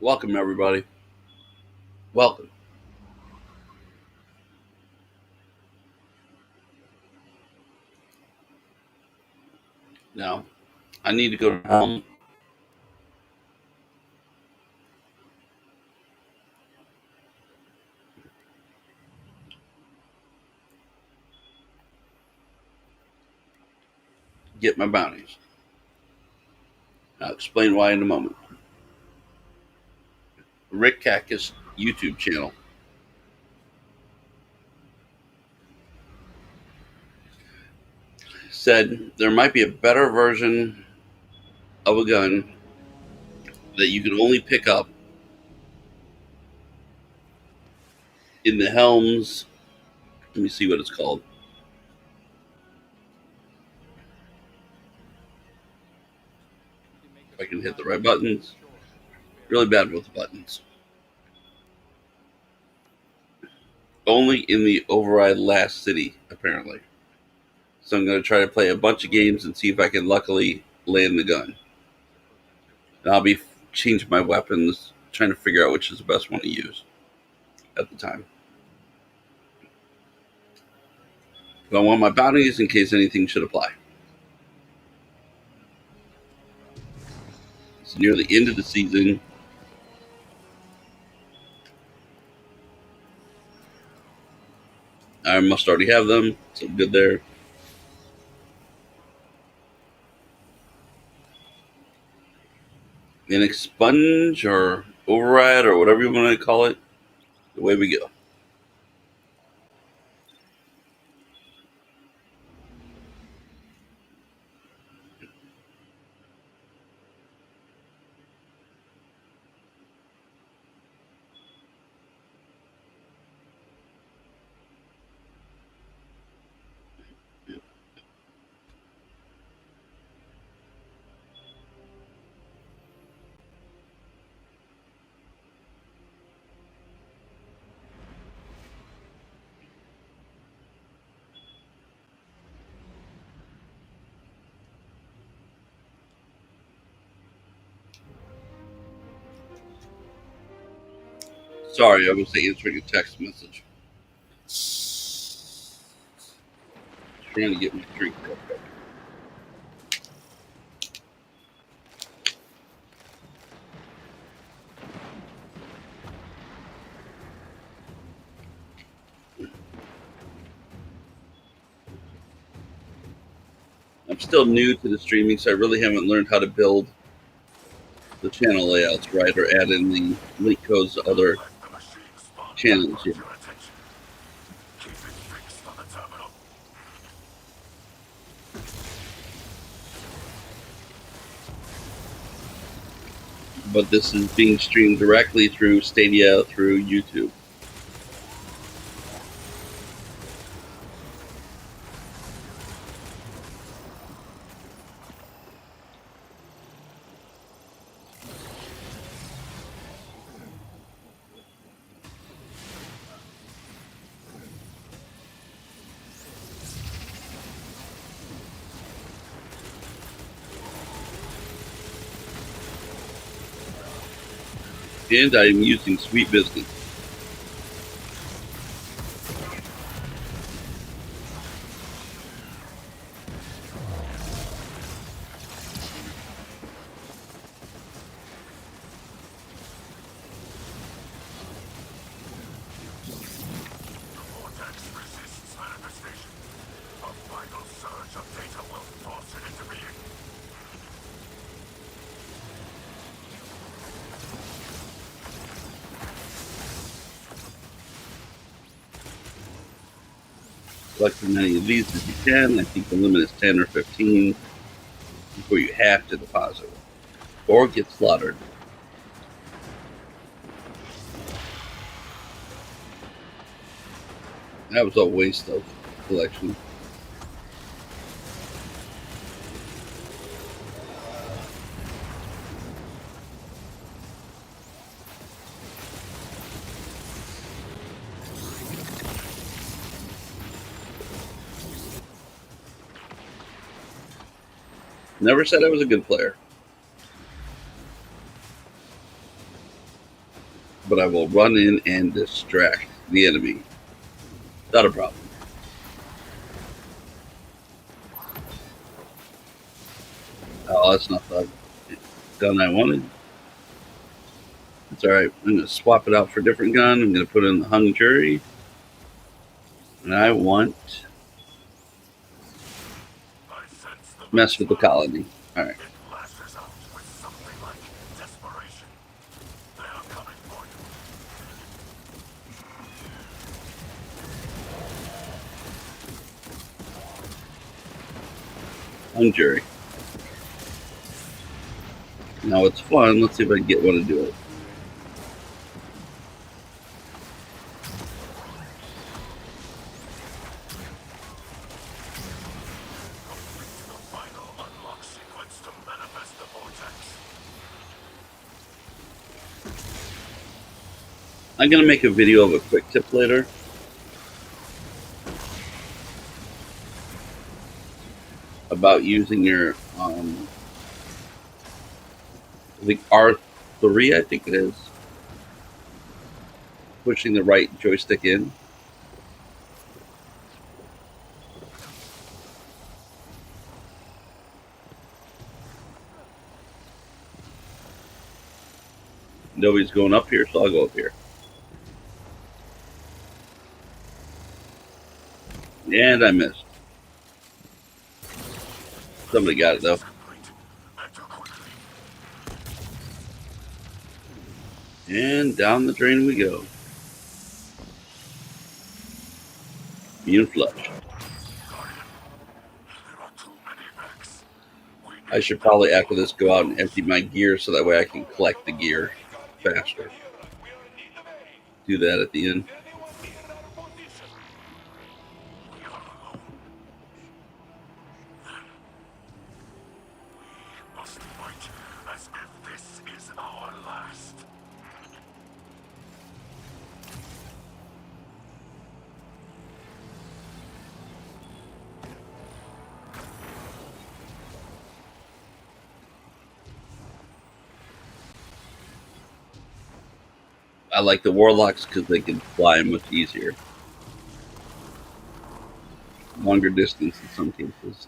Welcome, everybody. Welcome. Now, I need to go home. Get my bounties. I'll explain why in a moment. Rick Cactus YouTube channel said there might be a better version of a gun that you can only pick up in the Helms. Let me see what it's called. If I can hit the right buttons. Really bad with the buttons. Only in the Override Last City, apparently. So I'm going to try to play a bunch of games and see if I can luckily land the gun. And I'll be changing my weapons, trying to figure out which is the best one to use at the time. But I want my bounties in case anything should apply. It's near the end of the season. I must already have them, so good there. An expunge or override or whatever you want to call it. Away we go. Sorry, I was answering a text message. Trying to get my drink real quick. I'm still new to the streaming, so I really haven't learned how to build the channel layouts right or add in the link codes to other channels here. But this is being streamed directly through Stadia through YouTube. And I am using Sweet Business. Collect as many of these as you can. I think the limit is 10 or 15 before you have to deposit or get slaughtered. That was a waste of collection. Never said I was a good player. but I will run in and distract the enemy. Not a problem. Oh, that's not the gun I wanted. It's alright. I'm going to swap it out for a different gun. I'm going to put in the hung jury. And I want mess with the colony. Alright. Hung jury. Now it's fun. Let's see if I can get one to do it. I'm going to make a video of a quick tip later. About using your the R3, I think it is. Pushing the right joystick in. Nobody's going up here, so I'll go up here. And I missed. Somebody got it though. And down the drain we go. Being flush. I should probably after this go out and empty my gear so that way I can collect the gear faster. Do that at the end. I like the warlocks because they can fly much easier. Longer distance in some cases.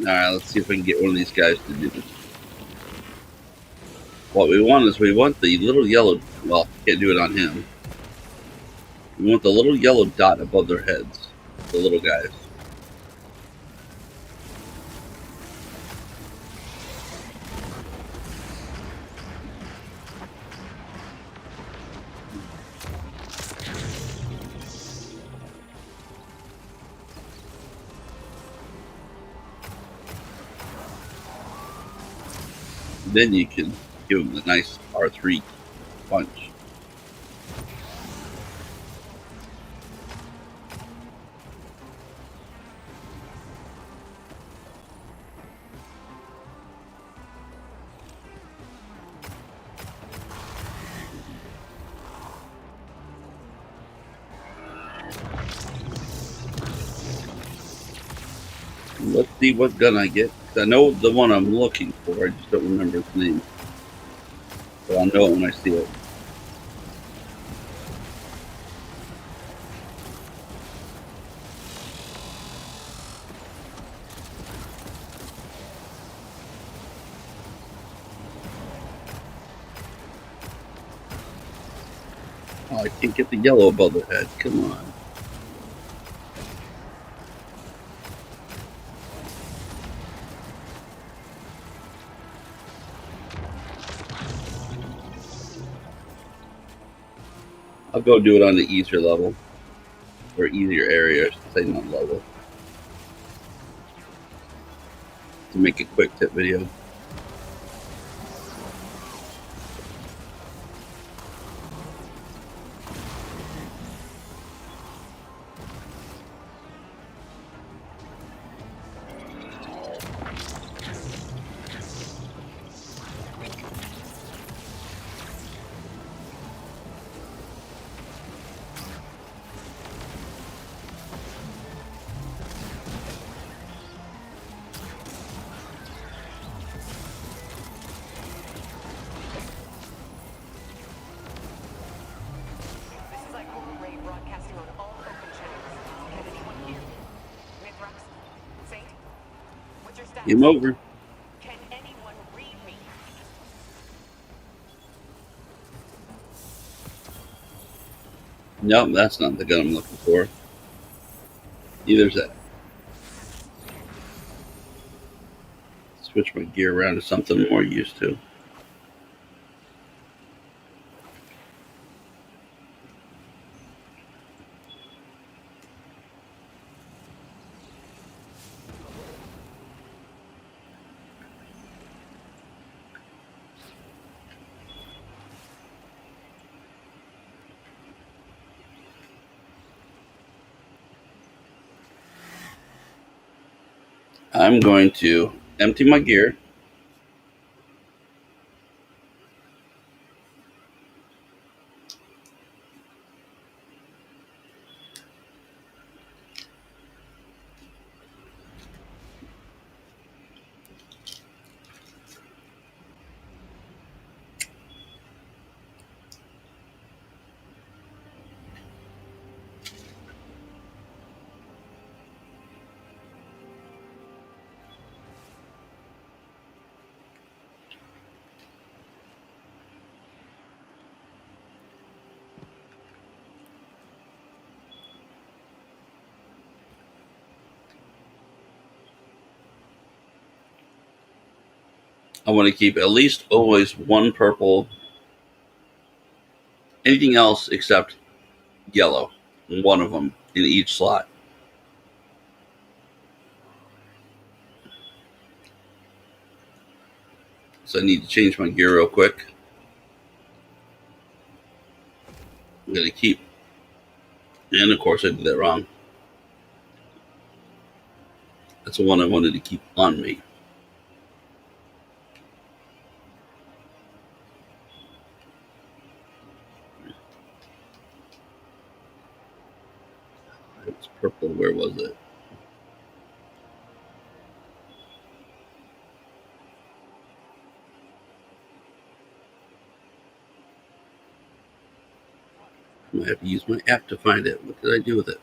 Alright, let's see if we can get one of these guys to do this. What we want is we want the little yellow, well, can't do it on him. We want the little yellow dot above their heads, the little guys. Then you can give them the nice R3 punch. Let's see what gun I get. I know the one I'm looking for, I just don't remember its name. But I'll know it when I see it. Oh, I can't get the yellow above the head. Come on. I'll go do it on the easier level. Or easier area, I should say, not level. To make a quick tip video. Game over. Can anyone read me? Nope, that's not the gun I'm looking for. Neither's that. Switch my gear around to something I'm more used to. I'm going to empty my gear. I want to keep at least always one purple. Anything else except yellow. One of them in each slot. So I need to change my gear real quick. I'm going to keep. And of course, I did that wrong. That's the one I wanted to keep on me. It was purple. Where was it? I might have to use my app to find it. What did I do with it?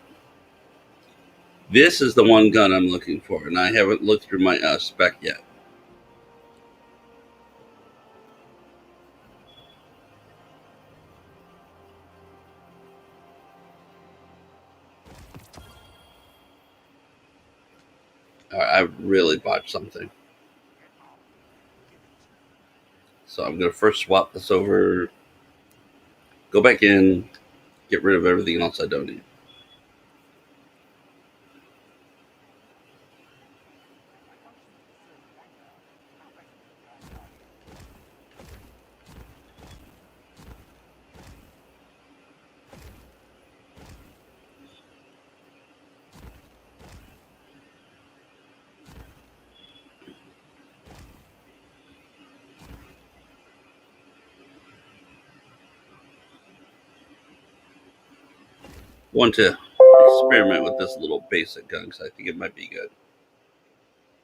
This is the one gun I'm looking for, and I haven't looked through my spec yet. All right, I really botched something. So I'm going to first swap this over, go back in, get rid of everything else I don't need. Want to experiment with this little basic gun because I think it might be good.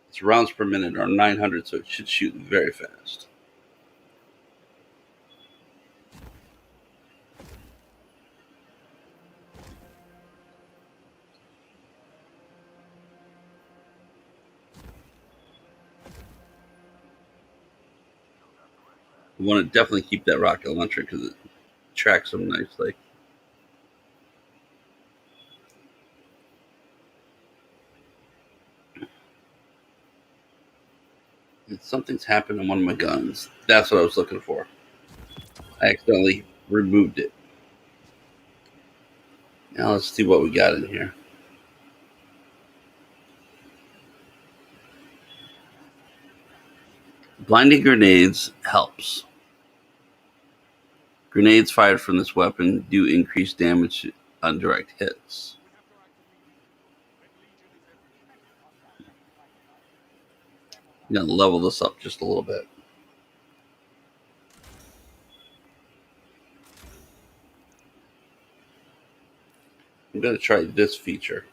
Its rounds per minute are 900, so it should shoot very fast. I want to definitely keep that rocket launcher because it tracks them nicely. And something's happened on one of my guns. That's what I was looking for. I accidentally removed it. Now let's see what we got in here. Blinding grenades helps. Grenades fired from this weapon do increase damage on direct hits. I'm going to level this up just a little bit. I'm going to try this feature.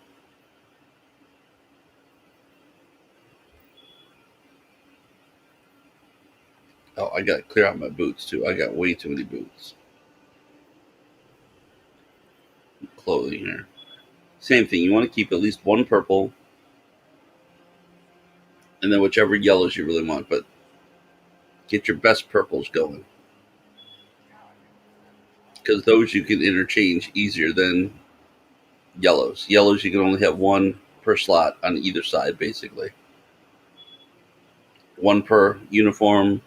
Oh, I got to clear out my boots too. I got way too many boots. Clothing here. Same thing. You want to keep at least one purple. and then whichever yellows you really want. But get your best purples going, because those you can interchange easier than yellows. Yellows you can only have one per slot on either side, basically. One per uniform,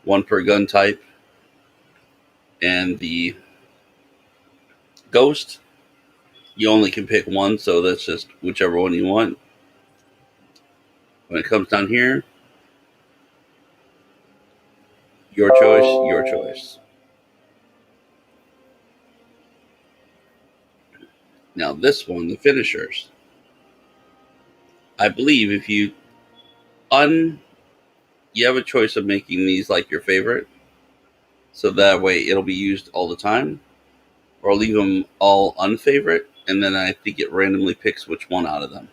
one per gun type, and the ghost, you only can pick one, so that's just whichever one you want. When it comes down here, your choice, your choice. Now this one, the finishers, I believe if you you have a choice of making these like your favorite, so that way it'll be used all the time, or leave them all unfavorite, and then I think it randomly picks which one out of them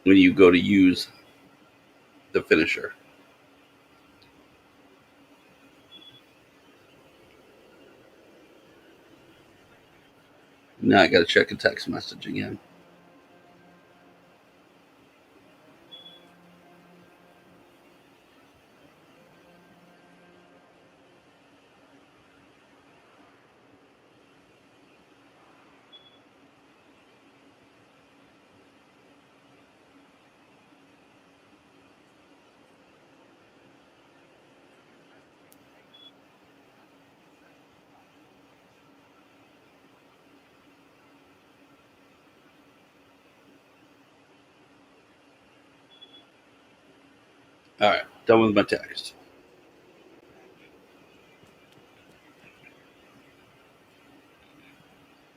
when you go to use the finisher. Now I gotta check a text message again. All right, done with my text.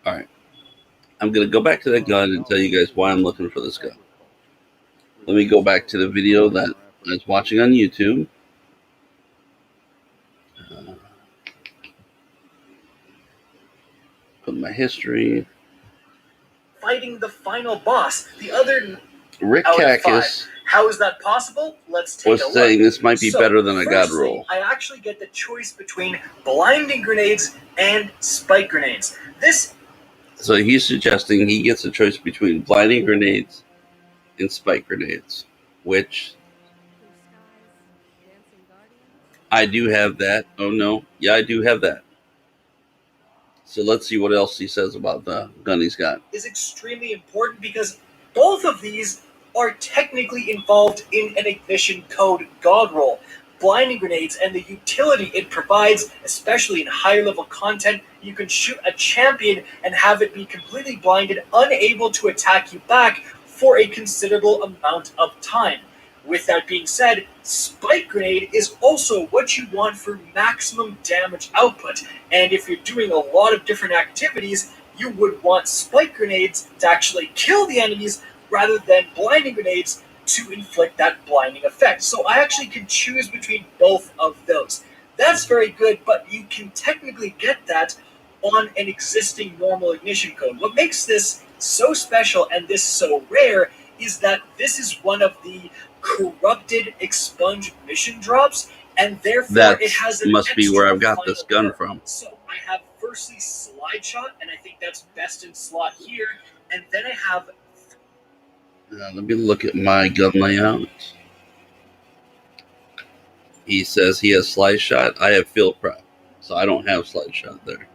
All right, I'm gonna go back to that gun and tell you guys why I'm looking for this gun. Let me go back to the video that I was watching on YouTube. Put my history. Fighting the final boss, the other Rick out of Cackus 5. How is that possible? Let's take a was look. saying this might be So, better than a god firstly, roll. I actually get the choice between blinding grenades and spike grenades. So he's suggesting he gets a choice between blinding grenades and spike grenades, which I do have that. Oh no, yeah, I do have that. So let's see what else he says about the gun he's got. Is extremely important because both of these are technically involved in an ignition code god roll. Blinding grenades and the utility it provides, especially in higher level content, you can shoot a champion and have it be completely blinded, unable to attack you back for a considerable amount of time. With that being said, spike grenade is also what you want for maximum damage output, and if you're doing a lot of different activities, you would want spike grenades to actually kill the enemies rather than blinding grenades to inflict that blinding effect. So I actually can choose between both of those. That's very good, but you can technically get that on an existing normal ignition code. What makes this so special and this so rare is that this is one of the corrupted expunge mission drops, and therefore it has an must be where I've got extra this gun final from. So I have firstly slide shot, and I think that's best in slot here, and then I have Let me look at my gun layout. He says he has slide shot. I have field prep, so I don't have slide shot there.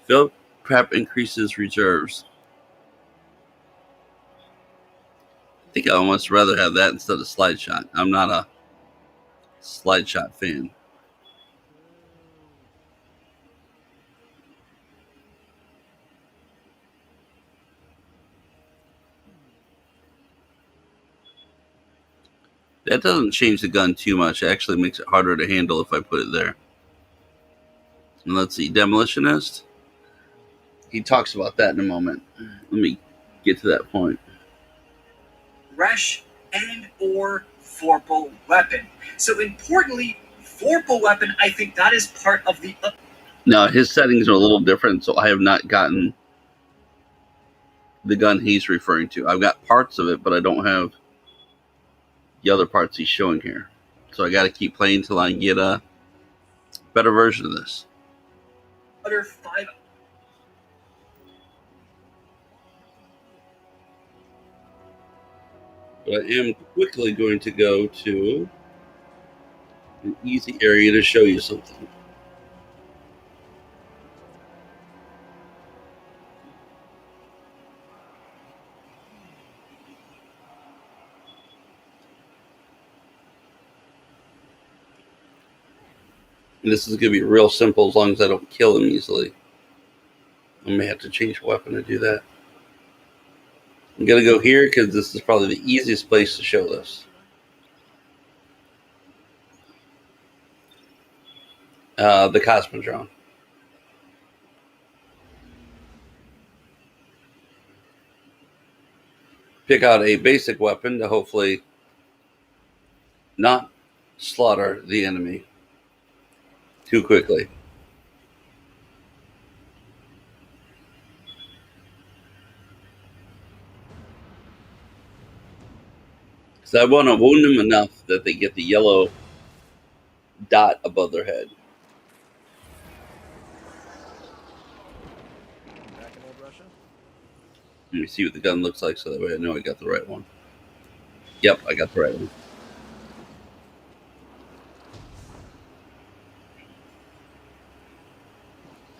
Field prep increases reserves. I think I almost rather have that instead of slide shot. I'm not a slide shot fan. That doesn't change the gun too much. It actually makes it harder to handle if I put it there. And let's see, Demolitionist. He talks about that in a moment. Let me get to that point. Resh and or Vorpal weapon. So importantly, Vorpal weapon, I think that is part of the... Now, his settings are a little different, so I have not gotten the gun he's referring to. I've got parts of it, but I don't have the other parts he's showing here. So I got to keep playing until I get a better version of this. Other 5... But I am quickly going to go to an easy area to show you something. And this is going to be real simple as long as I don't kill him easily. I may have to change weapon to do that. I'm going to go here because this is probably the easiest place to show this. The Cosmodrome. Pick out a basic weapon to hopefully not slaughter the enemy too quickly. So I want to wound them enough that they get the yellow dot above their head. Back in old Russia? Let me see what the gun looks like so that way I know I got the right one. Yep, I got the right one.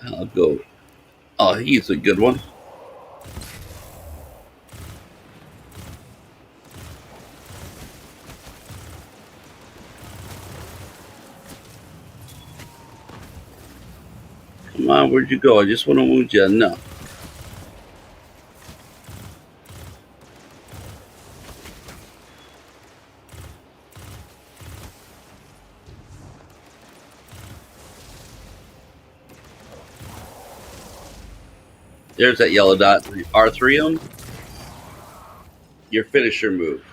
I'll go. Oh, he's a good one. Come on, where'd you go? I just want to wound you enough. There's that yellow dot. R3 on your finisher move.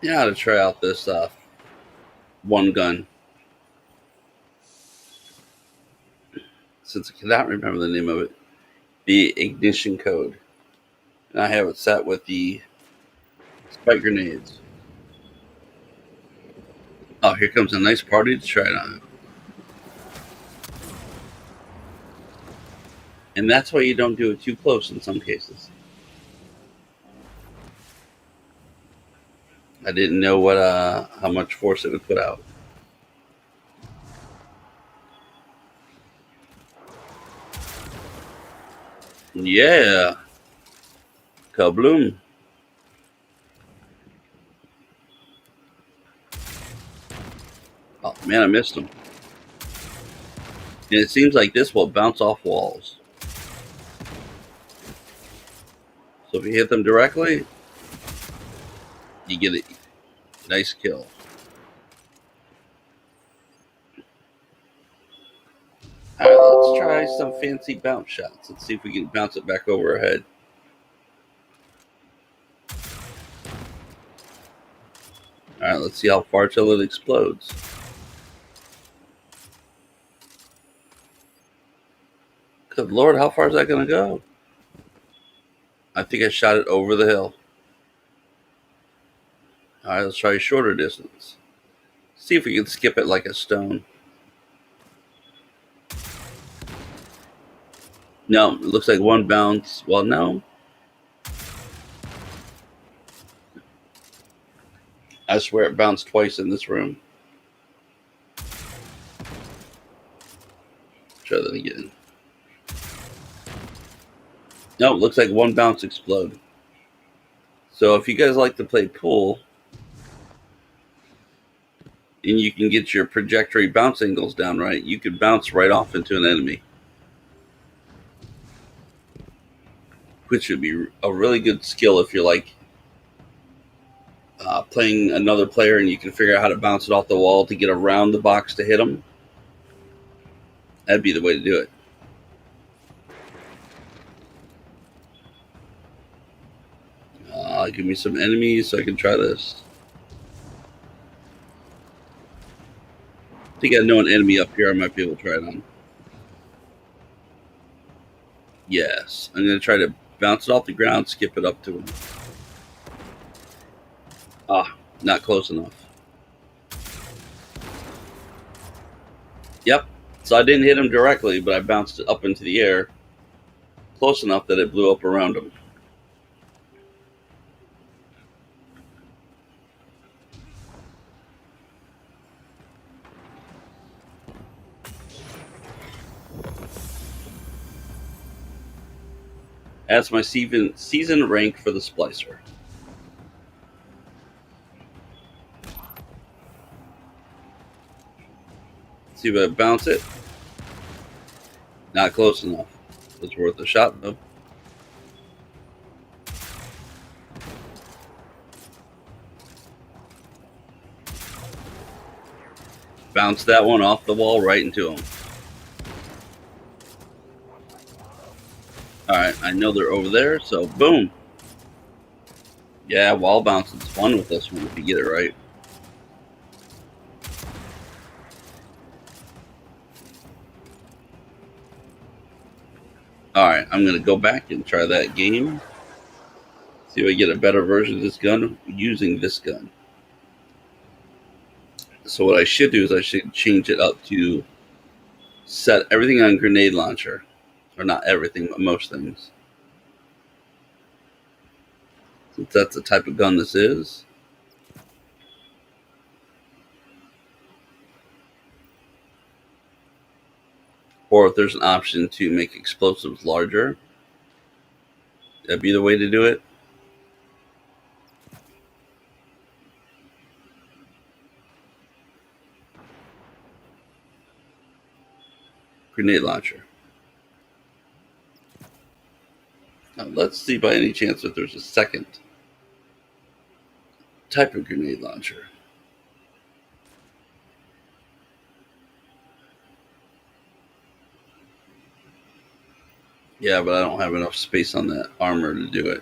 Yeah, to try out this one gun. Since I cannot remember the name of it, the ignition code. And I have it set with the spike grenades. Oh, here comes a nice party to try it on. And that's why you don't do it too close in some cases. I didn't know what how much force it would put out. Yeah. Kabloom. Oh man, I missed him. And it seems like this will bounce off walls. So if you hit them directly, you get a nice kill. Alright, let's try some fancy bounce shots. Let's see if we can bounce it back over our head. Alright, let's see how far till it explodes. Good Lord, how far is that going to go? I think I shot it over the hill. Alright, let's try a shorter distance. See if we can skip it like a stone. No, it looks like one bounce. Well, no. I swear it bounced twice in this room. Try that again. No, it looks like one bounce exploded. So if you guys like to play pool, and you can get your trajectory bounce angles down right, you could bounce right off into an enemy. Which would be a really good skill if you're like playing another player and you can figure out how to bounce it off the wall to get around the box to hit them. That'd be the way to do it. Give me some enemies so I can try this. I think I know an enemy up here I might be able to try it on. Yes. I'm going to try to bounce it off the ground, skip it up to him. Ah, not close enough. Yep. So I didn't hit him directly, but I bounced it up into the air close enough that it blew up around him. That's my season rank for the splicer. See if I bounce it. Not close enough. It's worth a shot though. Bounce that one off the wall right into him. Alright, I know they're over there, so boom. Yeah, wall bouncing's fun with this one if you get it right. Alright, I'm going to go back and try that game. See if I get a better version of this gun using this gun. So what I should do is I should change it up to set everything on grenade launcher. Or not everything, but most things. Since that's the type of gun this is. Or if there's an option to make explosives larger, that'd be the way to do it. Grenade launcher. Now let's see by any chance if there's a second type of grenade launcher. Yeah, but I don't have enough space on that armor to do it.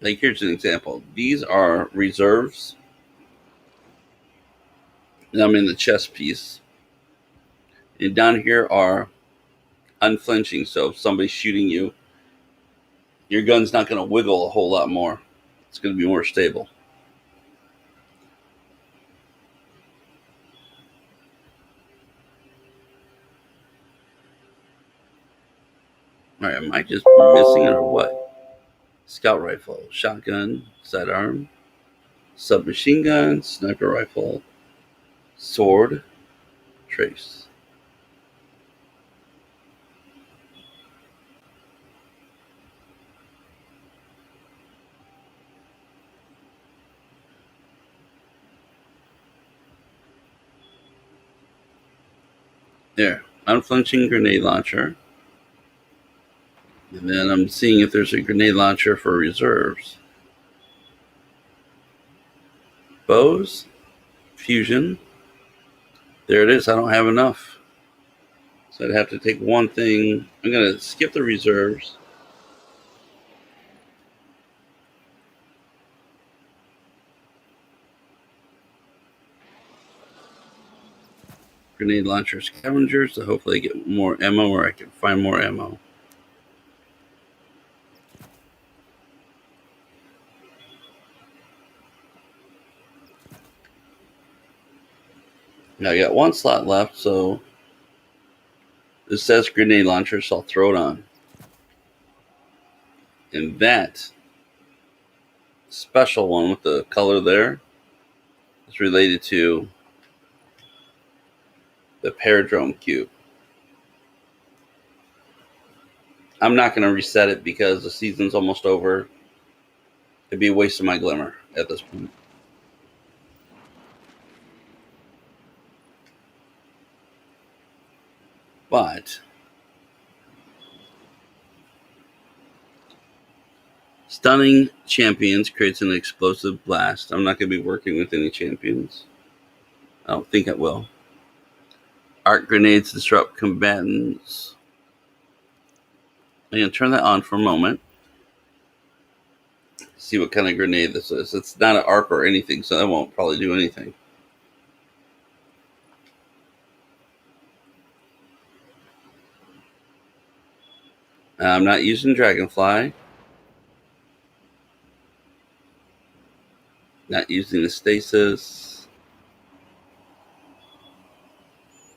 Like, here's an example. These are reserves. And I'm in the chest piece. And down here are unflinching. So if somebody's shooting you, your gun's not going to wiggle a whole lot more. It's going to be more stable. All right, am I just missing it or what? Scout rifle, shotgun, sidearm, submachine gun, sniper rifle, sword, trace. There, unflinching grenade launcher. And then I'm seeing if there's a grenade launcher for reserves. Bows, fusion. There it is. I don't have enough. So I'd have to take one thing. I'm going to skip the reserves. Grenade launcher scavengers to hopefully get more ammo, or I can find more ammo. Now I got one slot left, so this says grenade launcher, so I'll throw it on. And that special one with the color there is related to the Paradrome cube. I'm not going to reset it because the season's almost over. It'd be a waste of my glimmer at this point. But stunning champions creates an explosive blast. I'm not going to be working with any champions. I don't think I will. Arc grenades disrupt combatants. I'm going to turn that on for a moment. See what kind of grenade this is. It's not an arc or anything, so that won't probably do anything. I'm not using Dragonfly. Not using the stasis.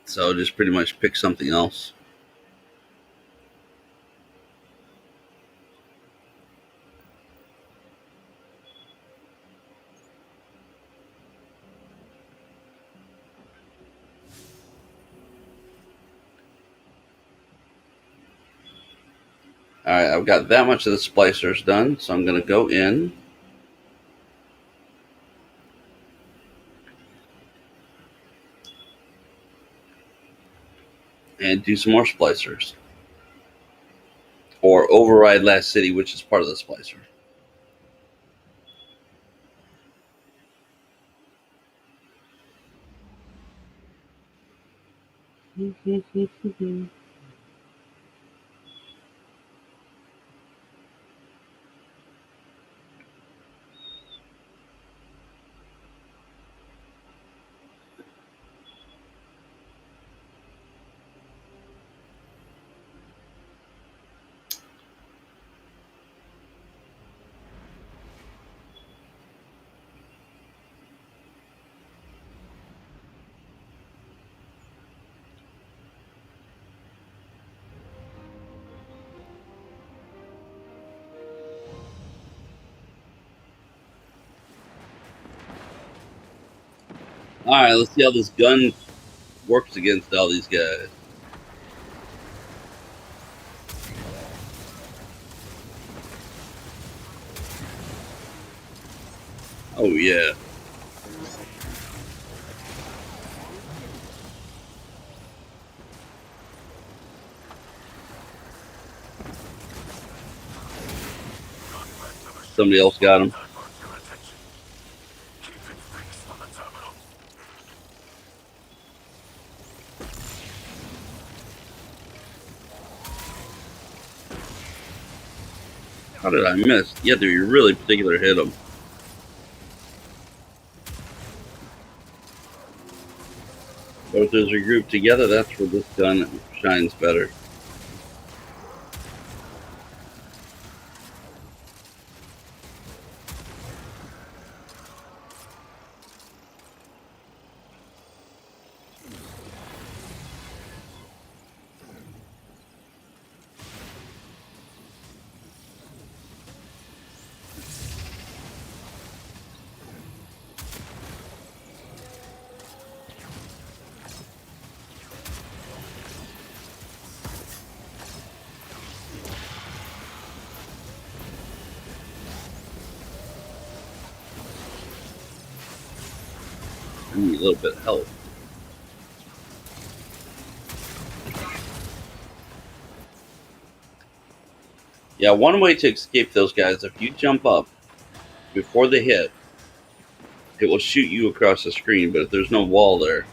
So just pretty much pick something else. Alright, I've got that much of the splicers done, so I'm going to go in. And do some more splicers. Or override last city, which is part of the splicer. Alright, let's see how this gun works against all these guys. Oh yeah. Somebody else got him. How did I miss? You have to be really particular to hit them. But if those are grouped together, that's where this gun shines better. I need a little bit of help. Yeah, one way to escape those guys, if you jump up before they hit, it will shoot you across the screen, but if there's no wall there,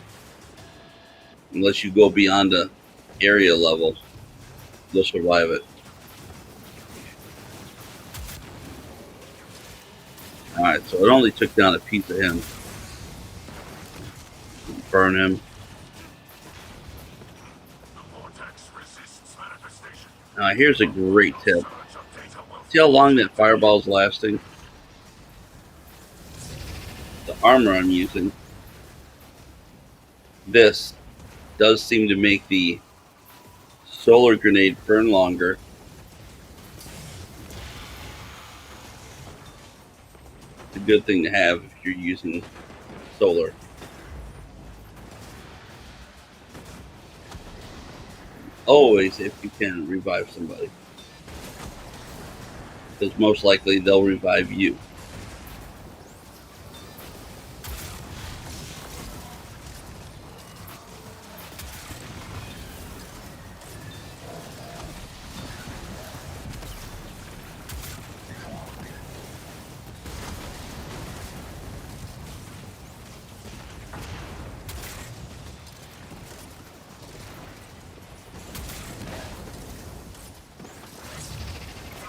unless you go beyond the area level, you'll survive it. Alright, so it only took down a piece of him. Burn him. Now here's a great tip. See how long that fireball's lasting? The armor I'm using, this does seem to make the solar grenade burn longer. It's a good thing to have if you're using solar. Always, if you can, revive somebody. Because most likely they'll revive you.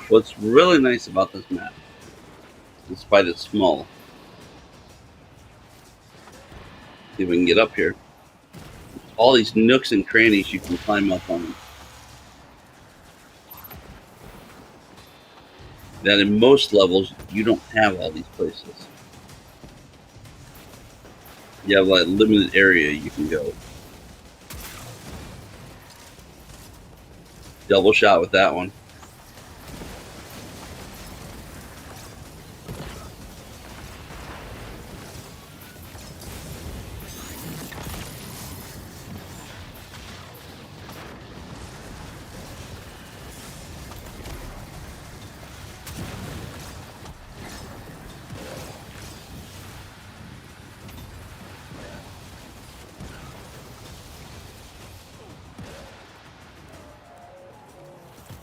What's really nice about this map, despite its small, see if we can get up here, all these nooks and crannies you can climb up on. that in most levels you don't have all these places. You have like limited area you can go. Double shot with that one.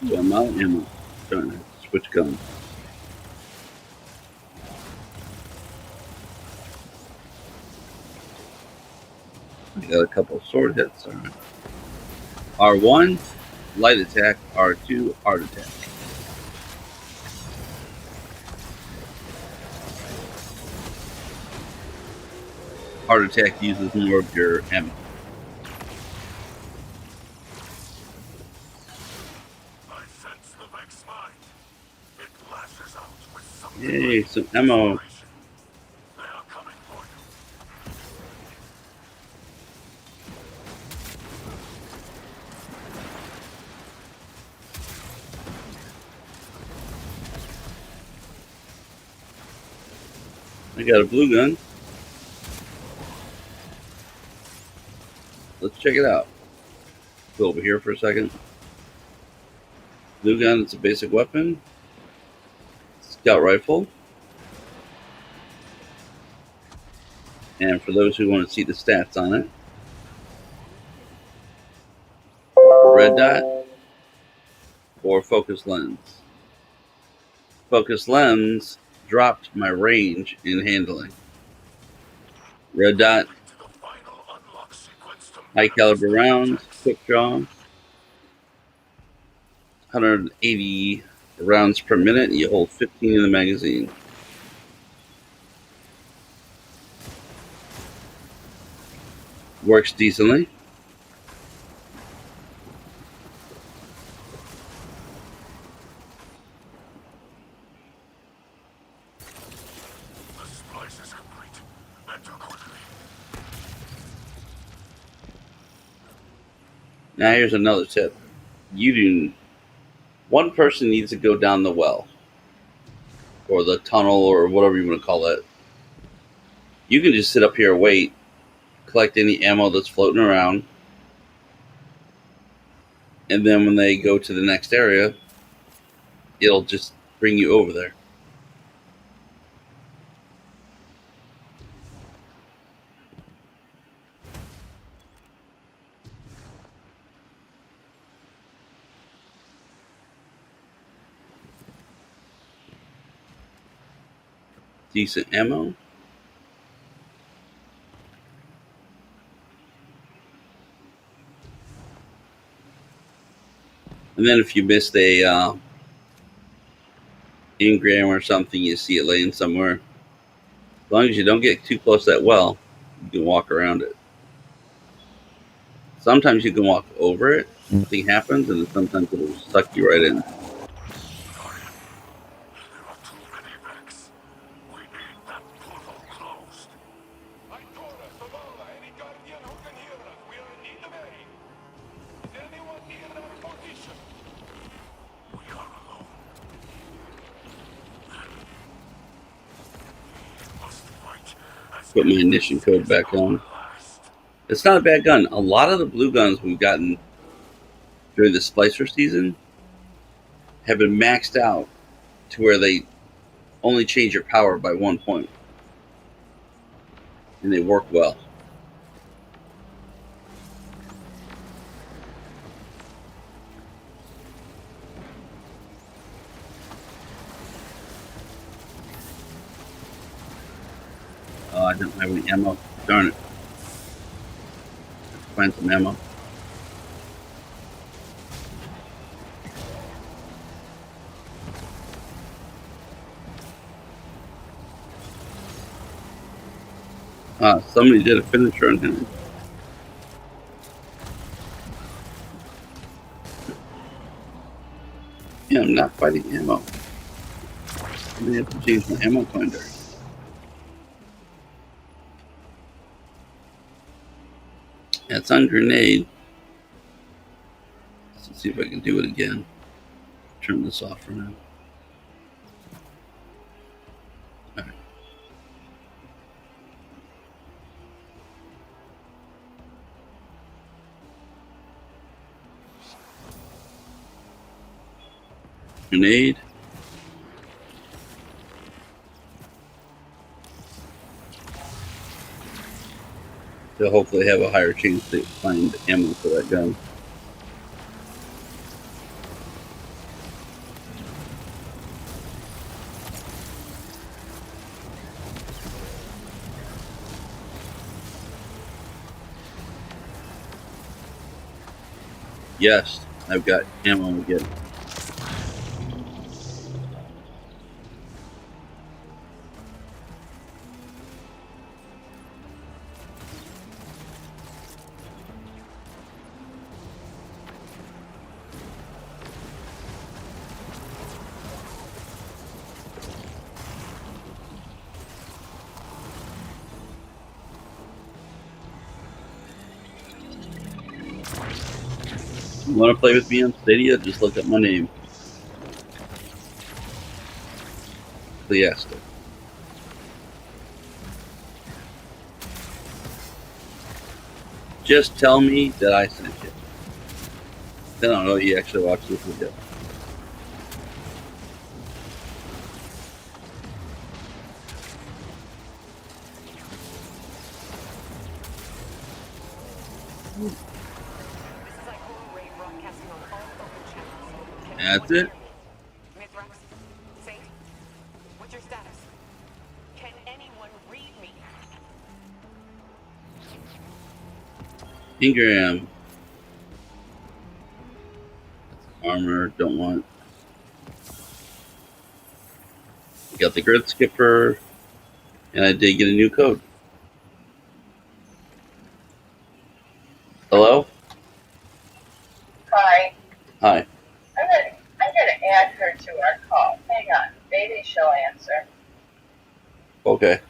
Yeah, I'm out of ammo. Trying to switch guns. I got a couple of sword hits. All right. R1, light attack. R2, hard attack. Hard attack uses more of your ammo. Yay, some ammo. I got a blue gun. Let's check it out. Go over here for a second. Blue gun, it's a basic weapon. Scout rifle. And for those who want to see the stats on it, red dot or focus lens. Focus lens dropped my range in handling. Red dot, high caliber rounds, quick draw, 180 rounds per minute. You hold 15 in the magazine. Works decently. Now here's another tip. One person needs to go down the well or the tunnel or whatever you want to call it. You can just sit up here and wait, collect any ammo that's floating around, and then when they go to the next area, it'll just bring you over there. Decent ammo. And then if you missed a engram or something, you see it laying somewhere. As long as you don't get too close to that well, you can walk around it. Sometimes you can walk over it, nothing happens, and then sometimes it'll suck you right in. Put my ignition code back on. It's not a bad gun. A lot of the blue guns we've gotten during the Splicer season have been maxed out to where they only change your power by 1 point. And they work well. Oh, I don't have any ammo. Darn it. Let's find some ammo. Somebody did a finisher on him. Yeah, I'm not fighting ammo. I may have to change my ammo finder. It's on grenade. Let's see if I can do it again. Turn this off for now. All right. Grenade. So hopefully have a higher chance to find ammo for that gun. Yes, I've got ammo again. You want to play with me on Stadia? Just look up my name. KLEASTIC. Just tell me that I sent you. Then I'll know you actually watched this video. This is Icora Ray broadcasting on all open channels. Can That's anyone it. hear me? Mithrax? Saint? What's your status? Can anyone read me? Ingram. Armor, don't want. We got the grid skipper, and I did get a new code. Hello? Hi. Hi. I'm gonna add her to our call. Hang on. Maybe she'll answer. Okay.